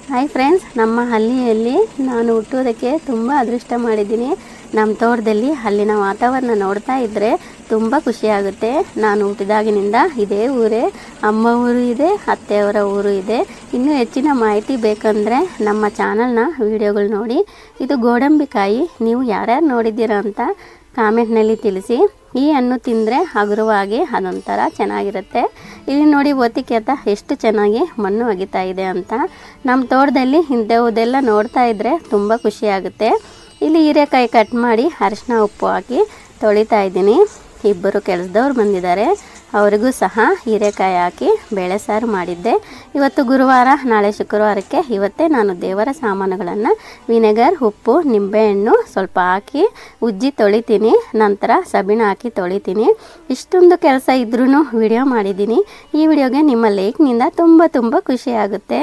Hi friends, ನಮ್ಮ ಹಳ್ಳಿಯಲ್ಲಿ ನಾನು ಹುಟ್ಟೋದಕ್ಕೆ ತುಂಬ ಅದೃಷ್ಟ ಮಾಡಿದ್ದೀನಿ. ನಮ್ಮ ತೋಟದಲ್ಲಿ ಅಲ್ಲಿನ ವಾತಾವರಣ ನೋಡ್ತಾ ಇದ್ದರೆ ತುಂಬ ಖುಷಿಯಾಗುತ್ತೆ. ನಾನು ಹುಟ್ಟಿದಾಗಿನಿಂದ ಇದೇ ಊರೇ, ಅಮ್ಮ ಊರು ಇದೆ, ಅತ್ತೆಯವರ ಊರು ಇದೆ. ಇನ್ನೂ ಹೆಚ್ಚಿನ ಮಾಹಿತಿ ಬೇಕಂದರೆ ನಮ್ಮ ಚಾನಲ್ನ ವಿಡಿಯೋಗಳು ನೋಡಿ. ಇದು ಗೋಡಂಬಿಕಾಯಿ, ನೀವು ಯಾರ್ಯಾರು ನೋಡಿದ್ದೀರಾ ಅಂತ ಕಾಮೆಂಟ್ನಲ್ಲಿ ತಿಳಿಸಿ. ಈ ಹಣ್ಣು ತಿಂದರೆ ಹಗುರವಾಗಿ ಅದೊಂಥರ ಚೆನ್ನಾಗಿರುತ್ತೆ. ಇಲ್ಲಿ ನೋಡಿ ಒತ್ತಿಕೆತ ಎಷ್ಟು ಚೆನ್ನಾಗಿ ಮಣ್ಣು ಅಗಿತಾ ಇದೆ ಅಂತ. ನಮ್ಮ ತೋಟದಲ್ಲಿ ಇಂಥವುದೆಲ್ಲ ನೋಡ್ತಾ ಇದ್ದರೆ ತುಂಬ ಖುಷಿಯಾಗುತ್ತೆ. ಇಲ್ಲಿ ಹೀರೆಕಾಯಿ ಕಟ್ ಮಾಡಿ ಅರಿಶಿನ ಉಪ್ಪು ಹಾಕಿ ತೊಳಿತಾ ಇದ್ದೀನಿ. ಇಬ್ಬರು ಕೆಲಸದವ್ರು ಬಂದಿದ್ದಾರೆ, ಅವರಿಗೂ ಸಹ ಹೀರೆಕಾಯಿ ಹಾಕಿ ಬೇಳೆ ಸಾರು ಮಾಡಿದ್ದೆ. ಇವತ್ತು ಗುರುವಾರ, ನಾಳೆ ಶುಕ್ರವಾರಕ್ಕೆ ಇವತ್ತೇ ನಾನು ದೇವರ ಸಾಮಾನುಗಳನ್ನು ವಿನೆಗರ್, ಉಪ್ಪು, ನಿಂಬೆಹಣ್ಣು ಸ್ವಲ್ಪ ಹಾಕಿ ಉಜ್ಜಿ ತೊಳಿತೀನಿ. ನಂತರ ಸಬೀನ ಹಾಕಿ ತೊಳಿತೀನಿ. ಇಷ್ಟೊಂದು ಕೆಲಸ ಇದ್ರೂ ವಿಡಿಯೋ ಮಾಡಿದ್ದೀನಿ. ಈ ವಿಡಿಯೋಗೆ ನಿಮ್ಮ ಲೈಕ್ನಿಂದ ತುಂಬ ಖುಷಿ ಆಗುತ್ತೆ.